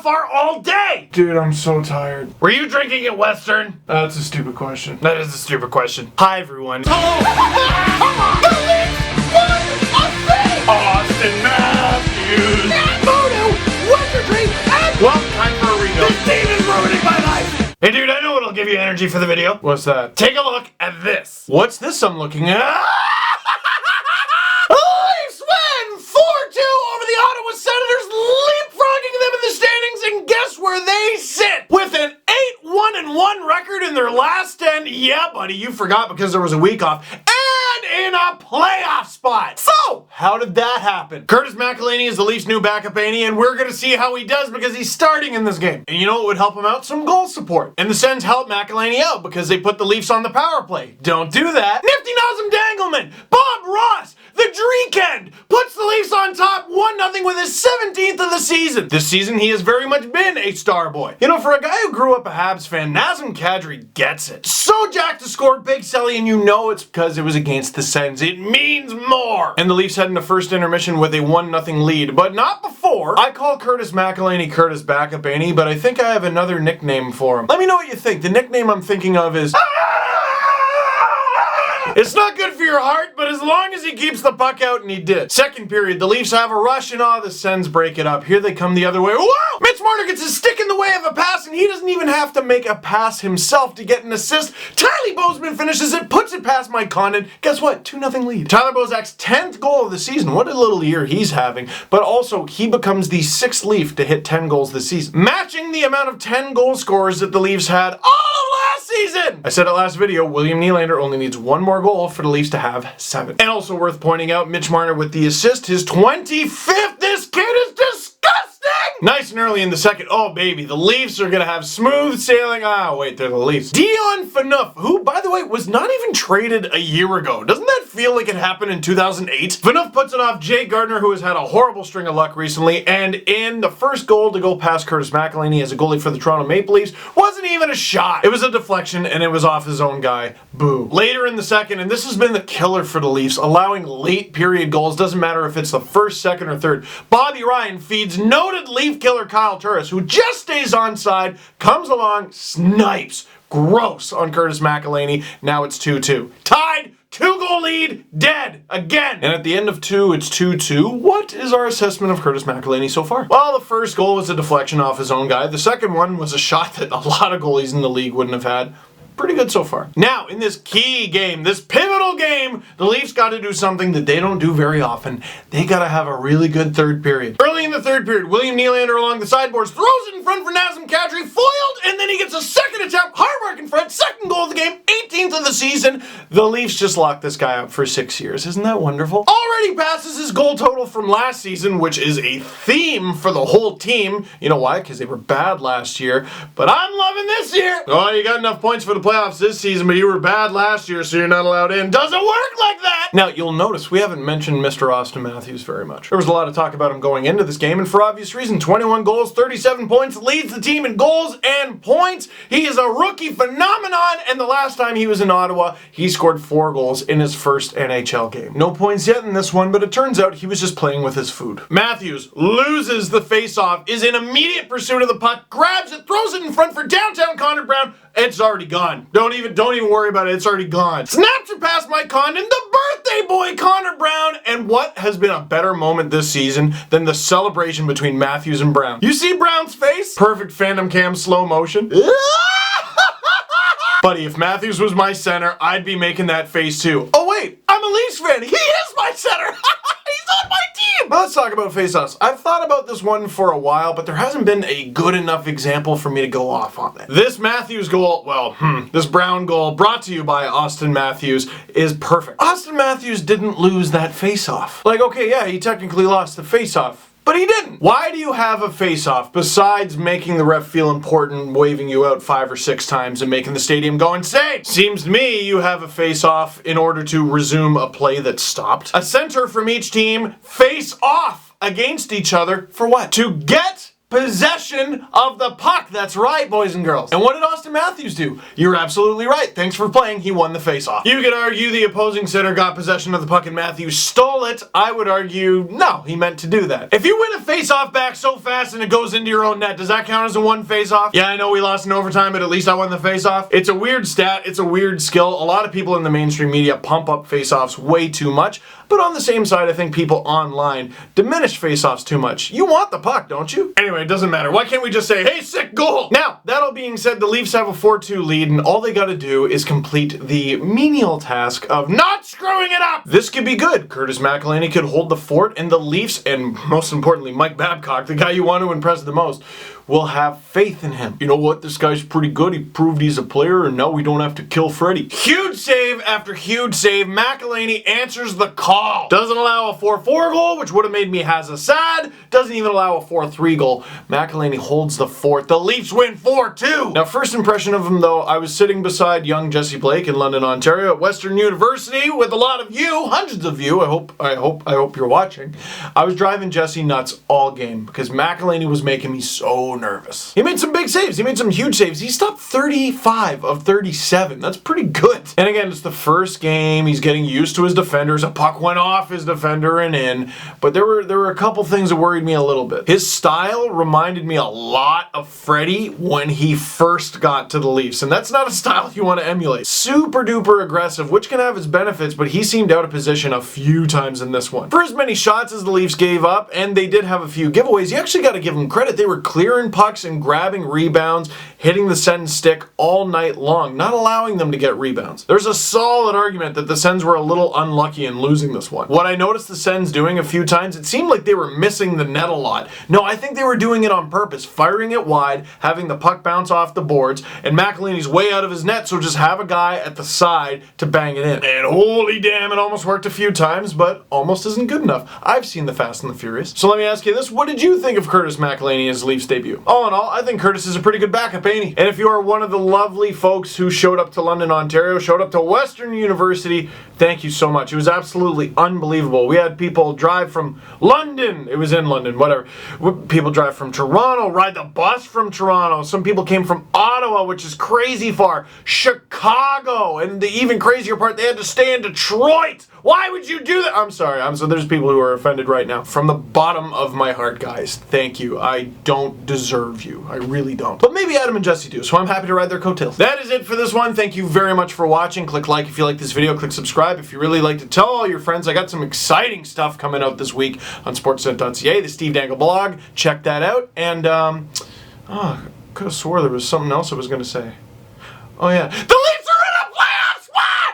LFR all day? Dude, I'm so tired. Were you drinking at Western? That's a stupid question. That is a stupid question. Hi, everyone. Austin Matthews. Well, time for a rebuild. This team is ruining my life! Hey, dude, I know what'll give you energy for the video. What's that? Take a look at this. What's this I'm looking at? Leafs win 4-2 over the Ottawa Senators, leapfrogging them in the standings, and guess where they sit? With an 8-1-1 record in their last 10. Yeah, buddy, you forgot because there was a week off. And in a playoff spot. So, how did that happen? Curtis McElhinney is the Leafs' new Backuphinney, and we're gonna see how he does because he's starting in this game. And you know what would help him out? Some goal support. And the Sens helped McElhinney out because they put the Leafs on the power play. Don't do that. Nifty Nosum Dangleman, Bob Ross, the Dreekend, puts the Leafs on top 1-0 with his 17th of the season. This season, he has very much been a star boy. You know, for a guy who grew up a Habs fan, Nazem Kadri gets it. So jacked to score big Selly, and you know it's because it was against the Sens. It means more. And the Leafs head into first intermission with a 1-0 lead, but not before. I call Curtis McElhinney Curtis Backuphinney, but I think I have another nickname for him. Let me know what you think. The nickname I'm thinking of is... It's not good for your heart, but as long as he keeps the puck out, and he did. Second period, the Leafs have a rush, and the Sens break it up. Here they come the other way. Whoa! Mitch Marner gets his stick in the way of a pass, and he doesn't even have to make a pass himself to get an assist. Tyler Bozeman finishes it, puts it past Mike Condon. Guess what? 2-0 lead. Tyler Bozak's 10th goal of the season. What a little year he's having. But also, he becomes the 6th Leaf to hit 10 goals this season, matching the amount of 10 goal scorers that the Leafs had all of last season. I said it last video, William Nylander only needs one more goal for the Leafs to have 7. And also worth pointing out, Mitch Marner with the assist, his 25th. This kid is disgusting! Nice and early in the second. Oh, baby, the Leafs are gonna have smooth sailing. Ah, wait, they're the Leafs. Dion Phaneuf, who, by the way, was not even traded a year ago. Doesn't that feel like it happened in 2008? Phaneuf puts it off Jay Gardner, who has had a horrible string of luck recently, and in the first goal to go past Curtis McElhinney as a goalie for the Toronto Maple Leafs, wasn't even a shot. It was a deflection, and it was off his own guy. Boo. Later in the second, and this has been the killer for the Leafs, allowing late period goals, doesn't matter if it's the first, second, or third. Bobby Ryan feeds noted Leaf killer Kyle Turris, who just stays onside, comes along, snipes. Gross on Curtis McElhinney. Now it's 2-2. Tied. 2-goal lead, dead, again. And at the end of 2, it's 2-2. What is our assessment of Curtis McElhinney so far? Well, the first goal was a deflection off his own guy. The second one was a shot that a lot of goalies in the league wouldn't have had. Pretty good so far. Now, in this key game, this pivotal game, the Leafs got to do something that they don't do very often. They got to have a really good third period. Early in the third period, William Nylander along the sideboards throws it in front for Nazem Kadri, foiled, and then he gets a second attempt, hard work in front, second goal of the game, 18th of the season. The Leafs just locked this guy up for 6 years. Isn't that wonderful? Already passes his goal total from last season, which is a theme for the whole team. You know why? Because they were bad last year, but I'm loving this year. Oh, you got enough points for the playoffs this season, but you were bad last year, so you're not allowed in. Doesn't work like that! Now, you'll notice we haven't mentioned Mr. Austin Matthews very much. There was a lot of talk about him going into this game, and for obvious reason, 21 goals, 37 points, leads the team in goals and points. He is a rookie phenomenon, and the last time he was in Ottawa, he scored 4 goals in his first NHL game. No points yet in this one, but it turns out he was just playing with his food. Matthews loses the faceoff, is in immediate pursuit of the puck, grabs it, throws it in front for downtown Connor Brown. It's already gone. Don't even worry about it. It's already gone. Snaps it past Mike Condon, the birthday boy Connor Brown. And what has been a better moment this season than the celebration between Matthews and Brown? You see Brown's face? Perfect Phantom Cam slow motion. Buddy, if Matthews was my center, I'd be making that face too. Oh wait, I'm a Leafs fan. He is my center. He's on my team. Let's talk about face-offs. I've thought about this one for a while, but there hasn't been a good enough example for me to go off on it. This Matthews goal, this Brown goal, brought to you by Austin Matthews, is perfect. Austin Matthews didn't lose that face-off. Like, okay, yeah, he technically lost the face-off, but he didn't. Why do you have a face-off besides making the ref feel important, waving you out 5 or 6 times and making the stadium go insane? Seems to me you have a face-off in order to resume a play that stopped. A center from each team face off against each other for what? To get possession of the puck. That's right, boys and girls. And what did Austin Matthews do? You're absolutely right. Thanks for playing. He won the face-off. You could argue the opposing center got possession of the puck and Matthews stole it. I would argue, no, he meant to do that. If you win a face-off back so fast and it goes into your own net, does that count as a one face-off? Yeah, I know we lost in overtime, but at least I won the face-off. It's a weird stat. It's a weird skill. A lot of people in the mainstream media pump up face-offs way too much, but on the same side, I think people online diminish face-offs too much. You want the puck, don't you? Anyway, it doesn't matter. Why can't we just say, hey, sick goal? Now, that all being said, the Leafs have a 4-2 lead, and all they gotta do is complete the menial task of not screwing it up. This could be good. Curtis McElhinney could hold the fort, and the Leafs, and most importantly, Mike Babcock, the guy you want to impress the most, will have faith in him. You know what? This guy's pretty good. He proved he's a player, and now we don't have to kill Freddie. Huge save after huge save. McElhinney answers the call. Doesn't allow a 4-4 goal, which would have made me sad. Doesn't even allow a 4-3 goal. McElhinney holds the fort. The Leafs win 4-2. Now, first impression of him, though, I was sitting beside young Jesse Blake in London, Ontario at Western University with a lot of you, hundreds of you. I hope you're watching. I was driving Jesse nuts all game because McElhinney was making me so nervous. He made some big saves. He made some huge saves. He stopped 35 of 37. That's pretty good. And again, it's the first game. He's getting used to his defenders. A puck went off his defender and in. But there were a couple things that worried me a little bit. His style reminded me a lot of Freddie when he first got to the Leafs. And that's not a style you want to emulate. Super duper aggressive, which can have its benefits, but he seemed out of position a few times in this one. For as many shots as the Leafs gave up, and they did have a few giveaways, you actually got to give them credit. They were clearing pucks and grabbing rebounds, hitting the Sens stick all night long, not allowing them to get rebounds. There's a solid argument that the Sens were a little unlucky in losing this one. What I noticed the Sens doing a few times, it seemed like they were missing the net a lot. No, I think they were doing it on purpose, firing it wide, having the puck bounce off the boards, and McElhinney's way out of his net, so just have a guy at the side to bang it in. And holy damn, it almost worked a few times, but almost isn't good enough. I've seen the Fast and the Furious. So let me ask you this, what did you think of Curtis McElhinney in his Leafs debut? All in all, I think Curtis is a pretty good backup, ain't he? And if you are one of the lovely folks who showed up to London, Ontario, showed up to Western University, thank you so much. It was absolutely unbelievable. We had people drive from London. It was in London, whatever. People drive from Toronto, ride the bus from Toronto. Some people came from Ottawa, which is crazy far. Chicago. And the even crazier part, they had to stay in Detroit. Why would you do that? I'm sorry. So there's people who are offended right now. From the bottom of my heart, guys, thank you. I don't deserve you. I really don't. But maybe Adam and Jesse do, so I'm happy to ride their coattails. That is it for this one. Thank you very much for watching. Click like if you like this video. Click subscribe if you really like to tell all your friends. I got some exciting stuff coming out this week on sportsnet.ca, the Steve Dangle blog. Check that out. And, I could have swore there was something else I was going to say. Oh, yeah. The